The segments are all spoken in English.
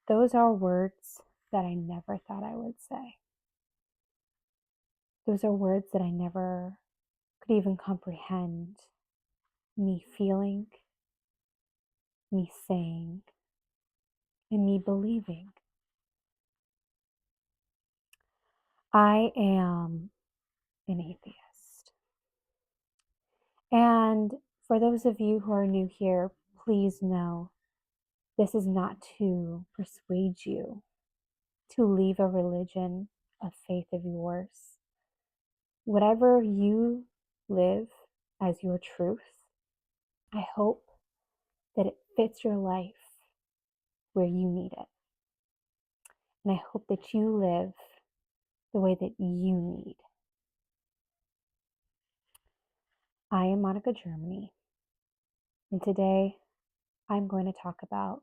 Those are words that I never thought I would say. Those are words that I never could even comprehend me feeling, me saying, and me believing. I am an atheist. And for those of you who are new here, please know this is not to persuade you to leave a religion of faith of yours. Whatever you live as your truth, I hope that it fits your life where you need it. And I hope that you live the way that you need. I am Monica Germany, and today I'm going to talk about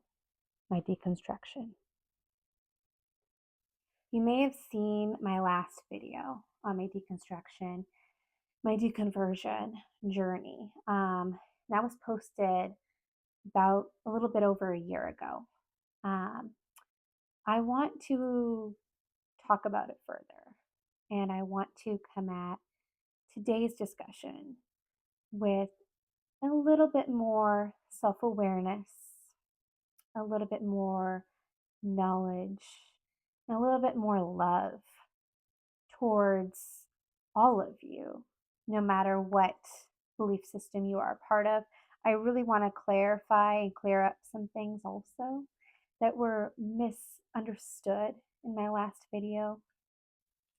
my deconstruction. You may have seen my last video on my deconstruction, my deconversion journey. That was posted about a little bit over a year ago. I want to talk about it further, and I want to come at today's discussion with a little bit more self awareness, a little bit more knowledge, and a little bit more love towards all of you, no matter what belief system you are a part of. I really want to clarify and clear up some things also that were misunderstood in my last video.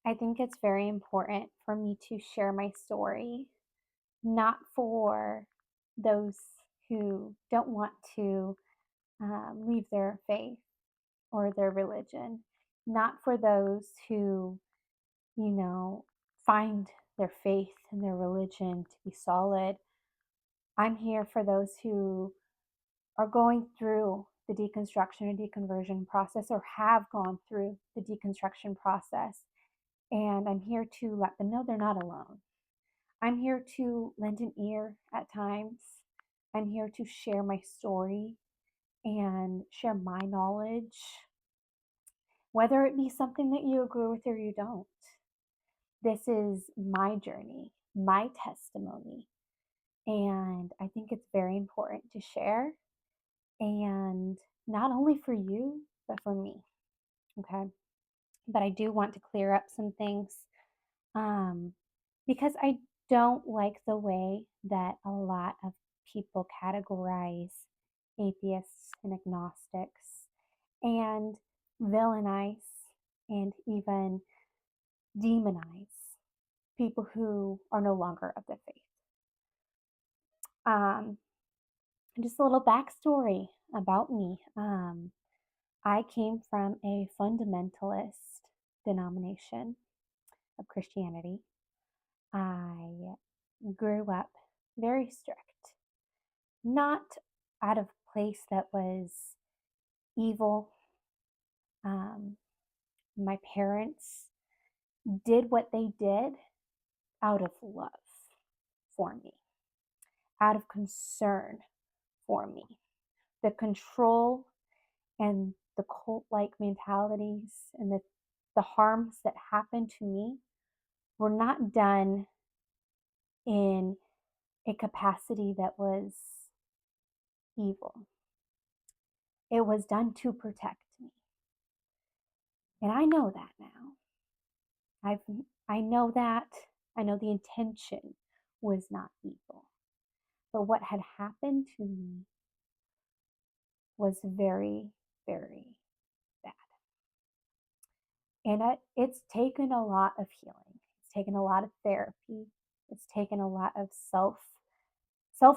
I think it's very important for me to share my story, not for those who don't want to leave their faith or their religion, not for those who, find their faith and their religion to be solid. I'm here for those who are going through the deconstruction or deconversion process or have gone through the deconstruction process. And I'm here to let them know they're not alone. I'm here to lend an ear at times. I'm here to share my story and share my knowledge, whether it be something that you agree with or you don't. This is my journey, my testimony. And I think it's very important to share, and not only for you, but for me. Okay. But I do want to clear up some things because I don't like the way that a lot of people categorize atheists and agnostics and villainize and even demonize people who are no longer of the faith. Just a little backstory about me. I came from a fundamentalist denomination of Christianity. I grew up very strict, not out of place that was evil. My parents did what they did out of love for me, out of concern for me. The control and the cult-like mentalities and the harms that happened to me were not done in a capacity that was evil. It was done to protect me. And I know that now. I know that. I know the intention was not evil. But what had happened to me was very, very bad. And it's taken a lot of healing. It's taken a lot of therapy. It's taken a lot of self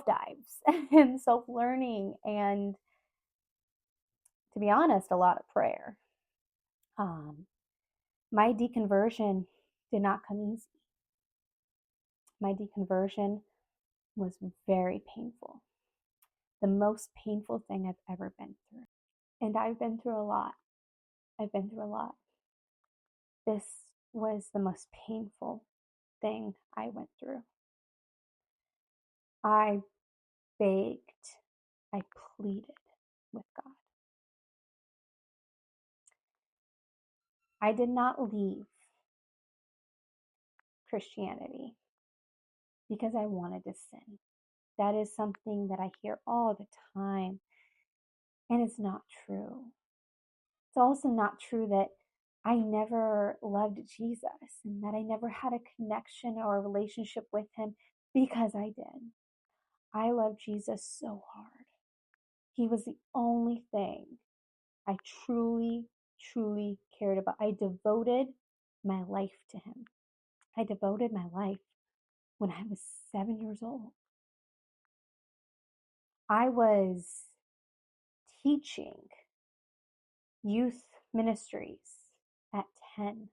dives and self learning, and to be honest, a lot of prayer. My deconversion did not come easy. My deconversion was very painful. The most painful thing I've ever been through. And I've been through a lot. I've been through a lot. This was the most painful thing I went through. I begged, I pleaded with God. I did not leave Christianity because I wanted to sin. That is something that I hear all the time, and it's not true. It's also not true that I never loved Jesus and that I never had a connection or a relationship with him, because I did. I love Jesus so hard. He was the only thing I truly, truly cared about. I devoted my life to him. I devoted my life when I was 7 years old. I was teaching youth ministries at 10.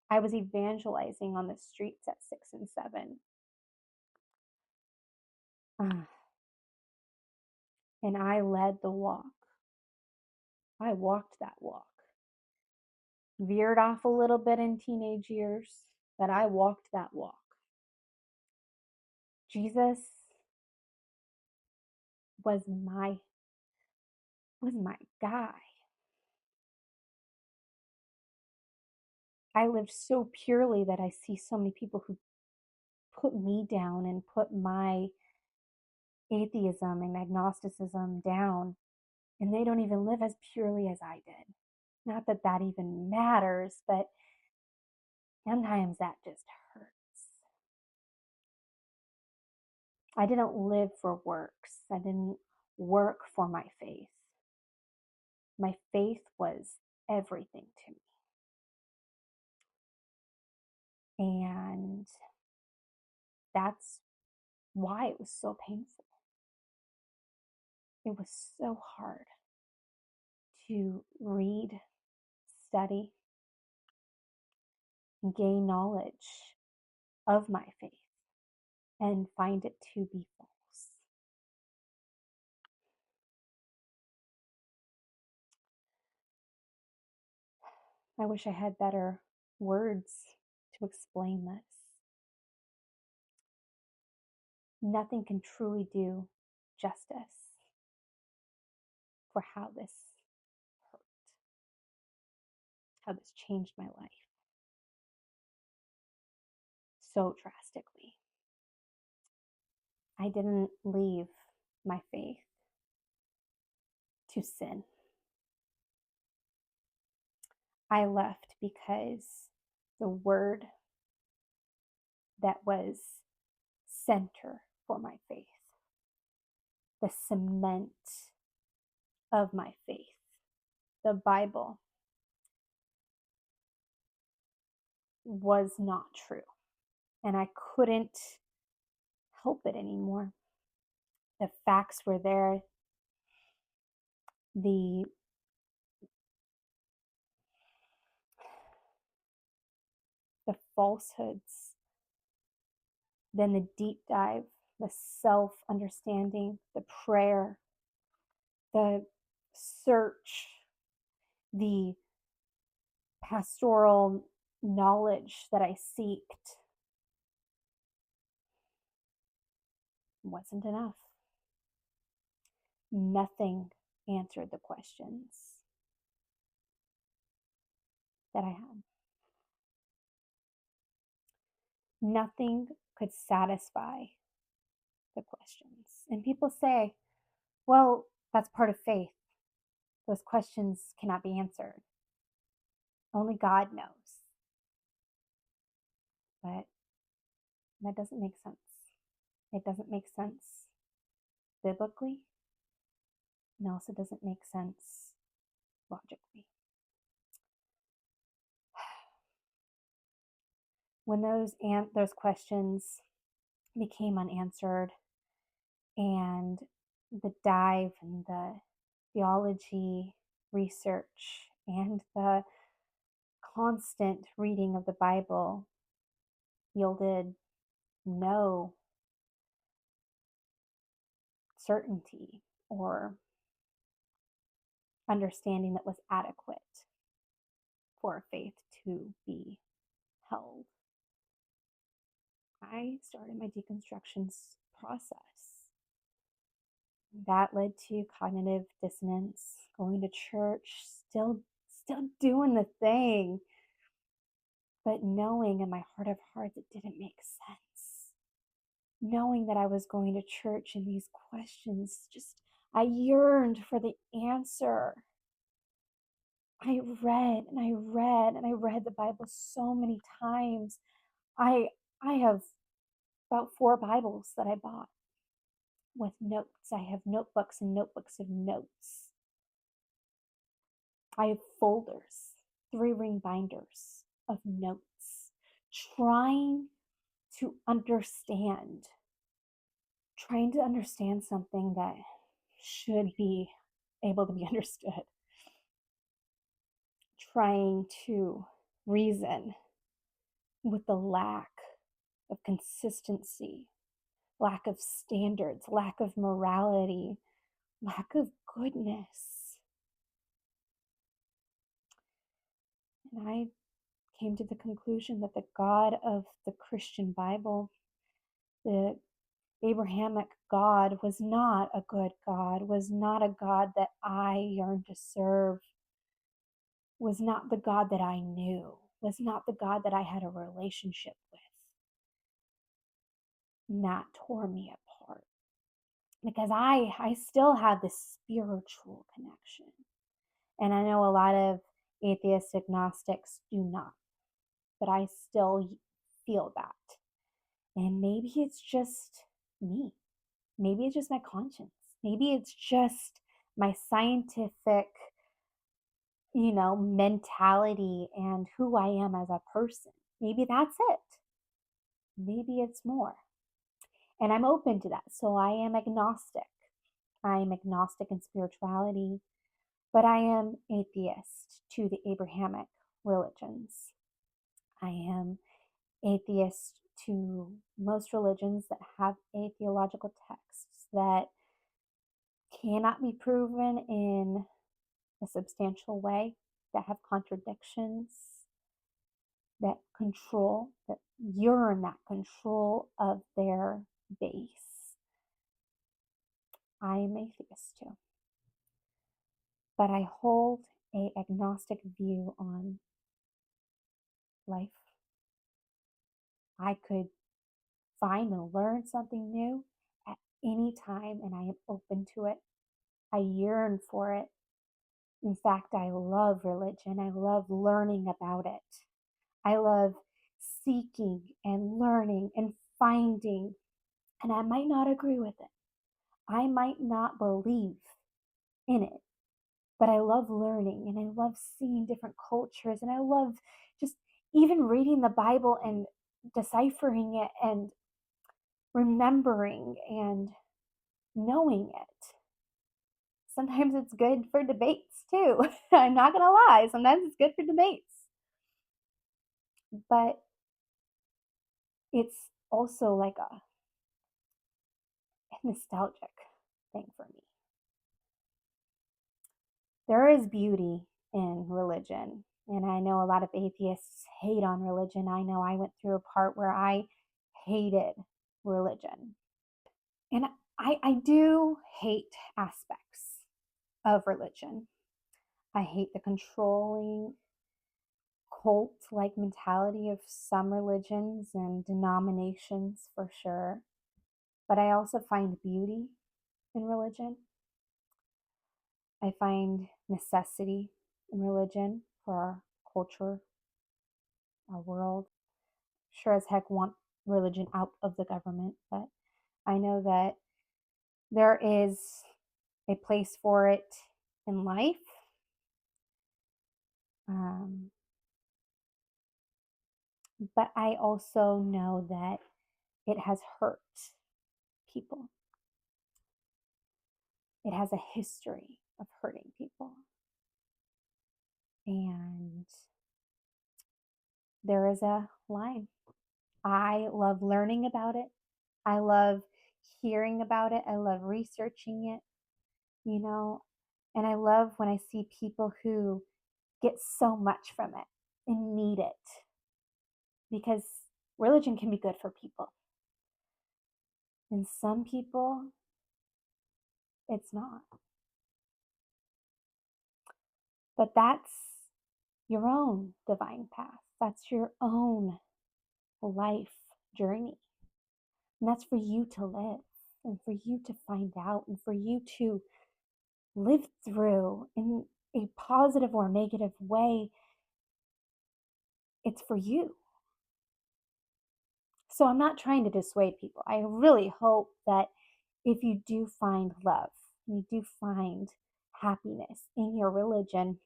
I was evangelizing on the streets at 6 and 7. And I led the walk. I walked that walk. Veered off a little bit in teenage years, but I walked that walk. Jesus was my guy. I lived so purely that I see so many people who put me down and put my atheism and agnosticism down, and they don't even live as purely as I did. Not that that even matters, but sometimes that just hurts. I didn't live for works. I didn't work for my faith. My faith was everything to me. And that's why it was so painful. It was so hard to read, study, gain knowledge of my faith and find it to be false. I wish I had better words to explain this. Nothing can truly do justice for how this hurt, how this changed my life so drastically. I didn't leave my faith to sin. I left because the word that was center for my faith, the cement of my faith, the Bible, was not true. And I couldn't help it anymore. The facts were there. The falsehoods, then the deep dive, the self-understanding, the prayer, the search, the pastoral knowledge that I seeked wasn't enough. Nothing answered the questions that I had. Nothing could satisfy the questions. And people say, well, that's part of faith. Those questions cannot be answered. Only God knows. But that doesn't make sense. It doesn't make sense biblically, and also doesn't make sense logically. When those questions became unanswered, and the dive and the theology research and the constant reading of the Bible yielded no certainty or understanding that was adequate for faith to be held, I started my deconstruction process. That led to cognitive dissonance, going to church, still still doing the thing, but knowing in my heart of hearts it didn't make sense. Knowing that I was going to church and these questions, just I yearned for the answer. I read and I read and I read the Bible so many times. I I have about 4 Bibles that I bought with notes. I have notebooks and notebooks of notes. I have folders, 3-ring binders of notes, trying to understand, trying to understand something that should be able to be understood, trying to reason with the lack of consistency, lack of standards, lack of morality, lack of goodness. And I came to the conclusion that the God of the Christian Bible, the Abrahamic God, was not a good God, was not a God that I yearned to serve, was not the God that I knew, was not the God that I had a relationship with. And that tore me apart because I still have this spiritual connection. And I know a lot of atheist agnostics do not, but I still feel that. And maybe it's just me. Maybe it's just my conscience. Maybe it's just my scientific, mentality and who I am as a person. Maybe that's it. Maybe it's more. And I'm open to that. So I am agnostic. I am agnostic in spirituality, but I am atheist to the Abrahamic religions. I am atheist to most religions that have a theological texts that cannot be proven in a substantial way, that have contradictions, that yearn that control of their base. I am atheist too. But I hold a agnostic view on life. I could find and learn something new at any time, and I am open to it. I yearn for it. In fact, I love religion. I love learning about it. I love seeking and learning and finding. And I might not agree with it. I might not believe in it, but I love learning and I love seeing different cultures. And I love just even reading the Bible and deciphering it and remembering and knowing it. Sometimes it's good for debates too. I'm not going to lie. Sometimes it's good for debates. But it's also like a nostalgic thing for me. There is beauty in religion. And I know a lot of atheists hate on religion. I know I went through a part where I hated religion. And I do hate aspects of religion. I hate the controlling cult like mentality of some religions and denominations for sure. But I also find beauty in religion. I find necessity in religion for our culture, our world. Sure as heck want religion out of the government, but I know that there is a place for it in life. Um, but I also know that it has hurt people. It has a history of hurting people. And there is a line. I love learning about it. I love hearing about it. I love researching it, you know, and I love when I see people who get so much from it and need it because religion can be good for people. And some people, it's not. But that's your own divine path. That's your own life journey. And that's for you to live and for you to find out and for you to live through in a positive or negative way. It's for you. So I'm not trying to dissuade people. I really hope that if you do find love, you do find happiness in your religion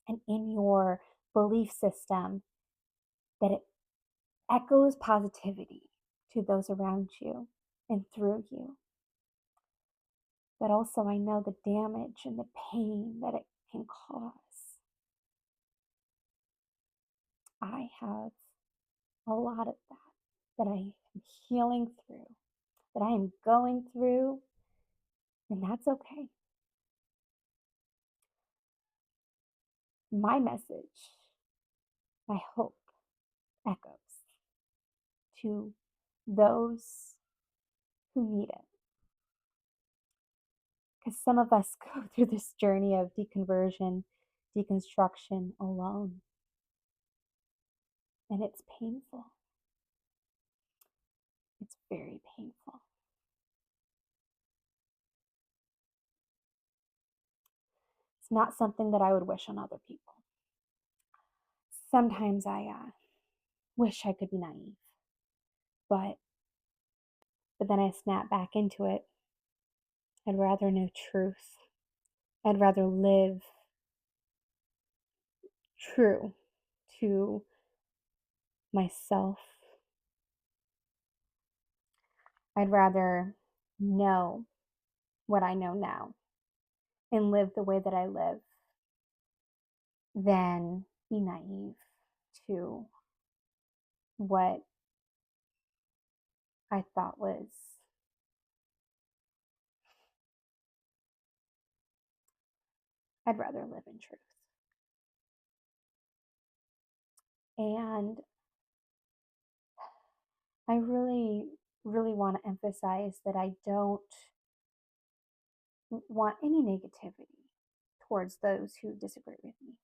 and in your belief system, that it echoes positivity to those around you and through you. But also, I know the damage and the pain that it can cause. I have a lot of that I am healing through, that I am going through, and that's okay. My message, I hope, echoes to those who need it. Because some of us go through this journey of deconversion, deconstruction alone, and it's painful. It's very painful. It's not something that I would wish on other people. Sometimes I wish I could be naive, but then I snap back into it. I'd rather know truth. I'd rather live true to myself. I'd rather know what I know now and live the way that I live than be naive to what I thought was. I'd rather live in truth. And I really, really want to emphasize that I don't want any negativity towards those who disagree with me.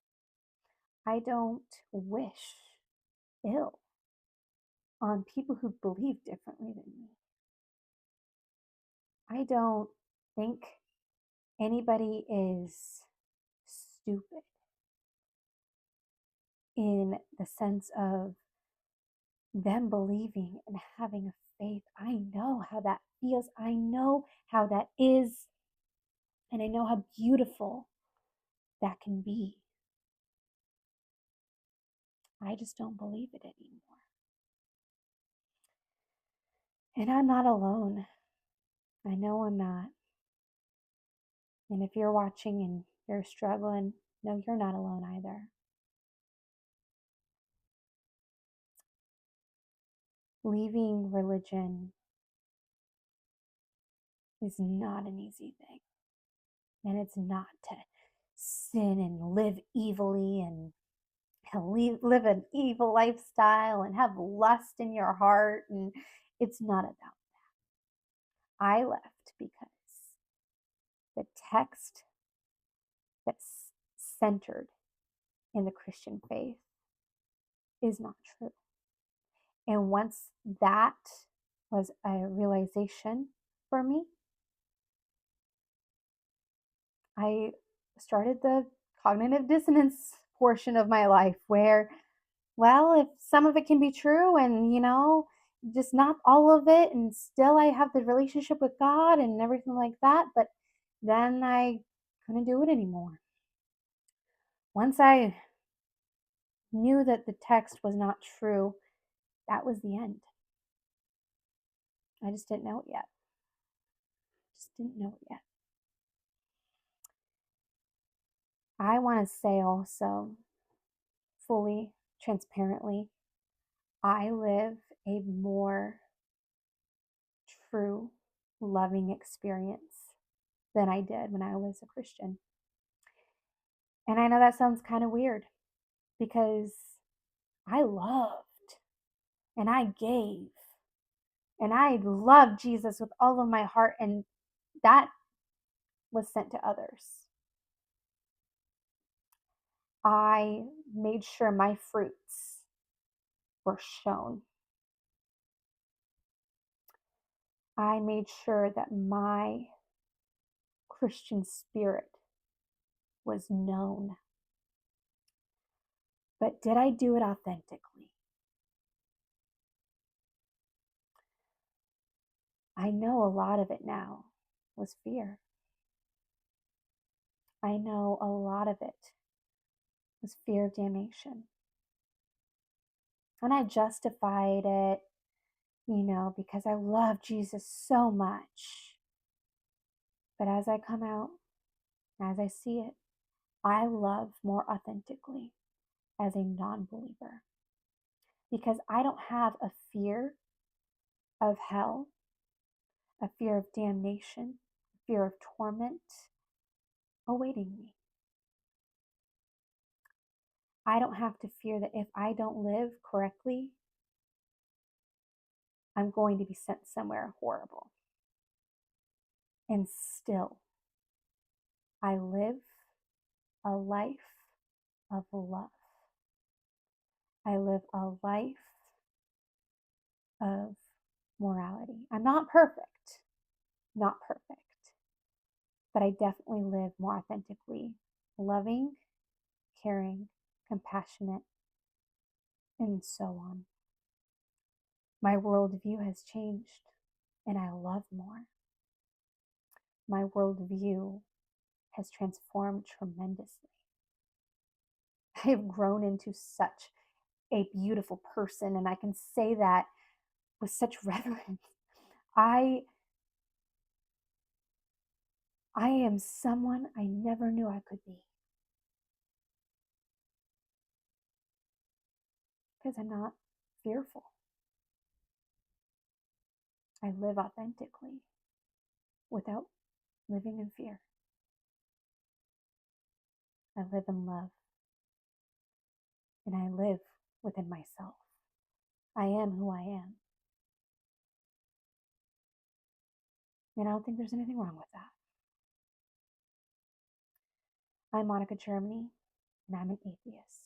I don't wish ill on people who believe differently than me. I don't think anybody is stupid in the sense of them believing and having a faith. I know how that feels. I know how that is. And I know how beautiful that can be. I just don't believe it anymore. And I'm not alone. I know I'm not. And if you're watching and you're struggling, no, you're not alone either. Leaving religion is not an easy thing. And it's not to sin and live evilly and live an evil lifestyle and have lust in your heart. And it's not about that. I left because the text that's centered in the Christian faith is not true. And once that was a realization for me, I started the cognitive dissonance portion of my life where, well, if some of it can be true and, just not all of it, and still I have the relationship with God and everything like that, but then I couldn't do it anymore. Once I knew that the text was not true, that was the end. I just didn't know it yet. I want to say also, fully, transparently, I live a more true, loving experience than I did when I was a Christian. And I know that sounds kind of weird because I loved and I gave and I loved Jesus with all of my heart, and that was sent to others. I made sure my fruits were shown. I made sure that my Christian spirit was known. But did I do it authentically? I know a lot of it now was fear. I know a lot of it was fear of damnation. And I justified it, because I love Jesus so much. But as I come out, as I see it, I love more authentically as a non believer because I don't have a fear of hell, a fear of damnation, a fear of torment awaiting me. I don't have to fear that if I don't live correctly, I'm going to be sent somewhere horrible. And still, I live a life of love. I live a life of morality. I'm not perfect, but I definitely live more authentically, loving, caring, compassionate, and so on. My worldview has changed, and I love more. My worldview has transformed tremendously. I have grown into such a beautiful person, and I can say that with such reverence. I am someone I never knew I could be because I'm not fearful. I live authentically without living in fear. I live in love, and I live within myself. I am who I am. And I don't think there's anything wrong with that. I'm Monica Germany, and I'm an atheist.